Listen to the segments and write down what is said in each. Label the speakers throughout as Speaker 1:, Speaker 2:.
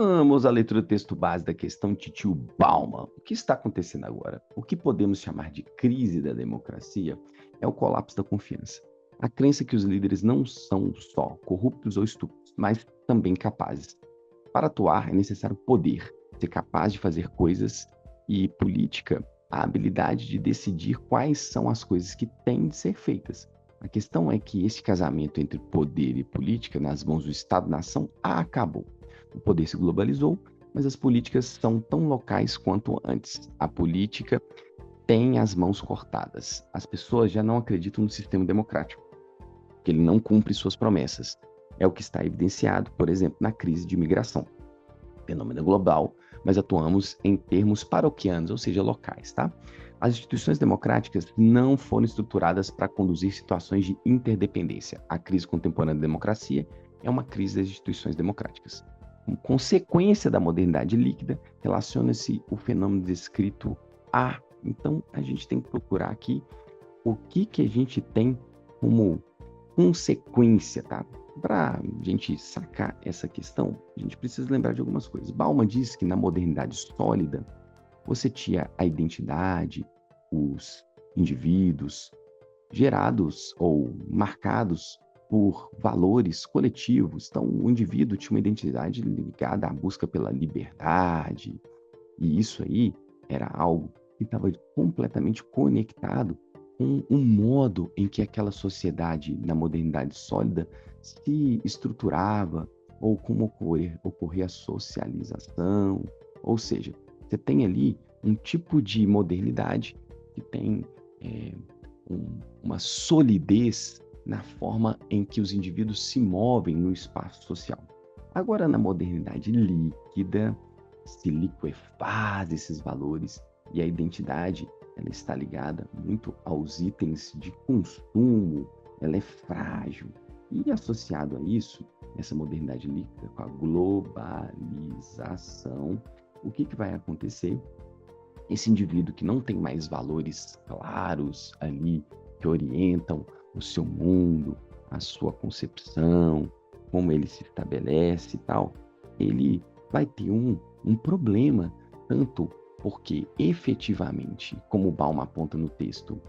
Speaker 1: Vamos à leitura do texto base da questão Titio Bauman. O que está acontecendo agora? O que podemos chamar de crise da democracia é o colapso da confiança. A crença que os líderes não são só corruptos ou estúpidos, mas também capazes. Para atuar é necessário poder, ser capaz de fazer coisas, e política, a habilidade de decidir quais são as coisas que têm de ser feitas. A questão é que esse casamento entre poder e política nas mãos do Estado-nação acabou. O poder se globalizou, mas as políticas são tão locais quanto antes. A política tem as mãos cortadas. As pessoas já não acreditam no sistema democrático, que ele não cumpre suas promessas. É o que está evidenciado, por exemplo, na crise de imigração. Fenômeno global, mas atuamos em termos paroquianos, ou seja, locais, tá? As instituições democráticas não foram estruturadas para conduzir situações de interdependência. A crise contemporânea da democracia é uma crise das instituições democráticas. Como consequência da modernidade líquida, relaciona-se o fenômeno descrito a. Então, a gente tem que procurar aqui o que a gente tem como consequência, tá? Para a gente sacar essa questão, a gente precisa lembrar de algumas coisas. Bauman diz que na modernidade sólida, você tinha a identidade, os indivíduos gerados ou marcados por valores coletivos. Então, o indivíduo tinha uma identidade ligada à busca pela liberdade, e isso aí era algo que estava completamente conectado com o modo em que aquela sociedade, na modernidade sólida, se estruturava, ou como ocorria a socialização. Ou seja, você tem ali um tipo de modernidade que tem uma solidez na forma em que os indivíduos se movem no espaço social. Agora, na modernidade líquida, se liquefaz esses valores e a identidade ela está ligada muito aos itens de consumo, ela é frágil. E associado a isso, essa modernidade líquida com a globalização, o que vai acontecer? Esse indivíduo que não tem mais valores claros ali, que orientam o seu mundo, a sua concepção, como ele se estabelece e tal, ele vai ter um problema, tanto porque efetivamente, como o Bauman aponta no texto,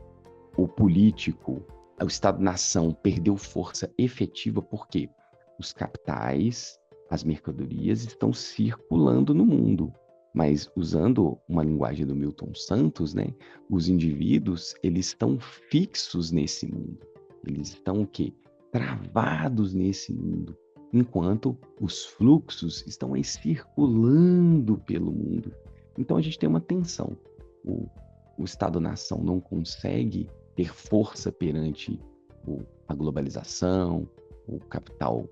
Speaker 1: o político, o Estado-nação perdeu força efetiva porque os capitais, as mercadorias estão circulando no mundo. Mas usando uma linguagem do Milton Santos, né, os indivíduos, eles estão fixos nesse mundo. Eles estão o quê? Travados nesse mundo, enquanto os fluxos estão aí circulando pelo mundo. Então a gente tem uma tensão. O Estado-nação não consegue ter força perante a globalização, o capital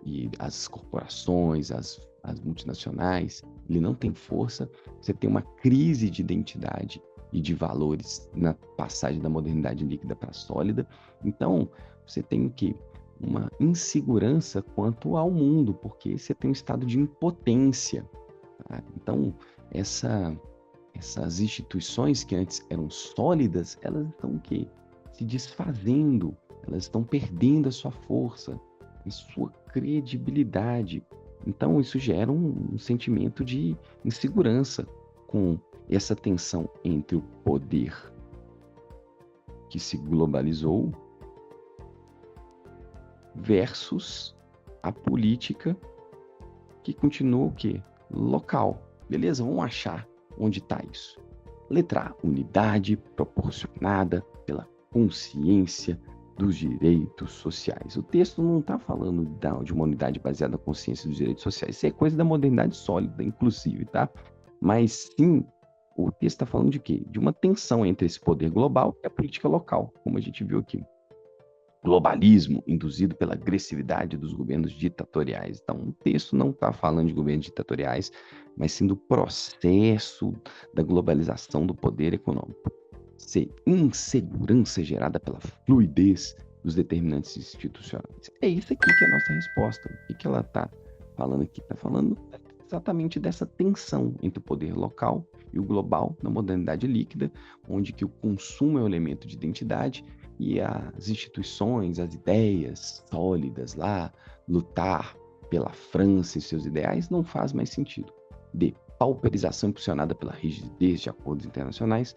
Speaker 1: e as corporações, as multinacionais. Ele não tem força. Você tem uma crise de identidade e de valores na passagem da modernidade líquida para a sólida. Então, você tem o quê? Uma insegurança quanto ao mundo, porque você tem um estado de impotência. Tá? Então, essas instituições que antes eram sólidas, elas estão o quê? Se desfazendo, elas estão perdendo a sua força, a sua credibilidade. Então, isso gera um sentimento de insegurança com essa tensão entre o poder que se globalizou versus a política que continua o quê? Local. Beleza? Vamos achar onde está isso. Letra A. Unidade proporcionada pela consciência dos direitos sociais. O texto não está falando de uma unidade baseada na consciência dos direitos sociais. Isso é coisa da modernidade sólida, inclusive, tá? Mas sim, o texto está falando de quê? De uma tensão entre esse poder global e a política local, como a gente viu aqui. Globalismo induzido pela agressividade dos governos ditatoriais. Então, o texto não está falando de governos ditatoriais, mas sim do processo da globalização do poder econômico. C. Insegurança gerada pela fluidez dos determinantes institucionais. É isso aqui que é a nossa resposta. O que ela está falando aqui? Está falando exatamente dessa tensão entre o poder local e o global na modernidade líquida, onde que o consumo é o elemento de identidade e as instituições, as ideias sólidas lá, lutar pela França e seus ideais não faz mais sentido. D. Pauperização impulsionada pela rigidez de acordos internacionais.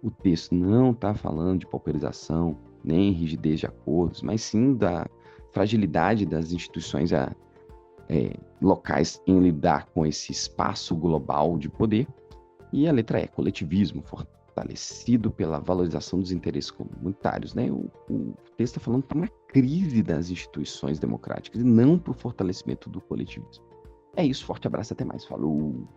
Speaker 1: O texto não está falando de pauperização, nem rigidez de acordos, mas sim da fragilidade das instituições locais em lidar com esse espaço global de poder. E a letra E, coletivismo, fortalecido pela valorização dos interesses comunitários. Né? O texto está falando para uma crise das instituições democráticas e não para o fortalecimento do coletivismo. É isso, forte abraço, até mais, falou!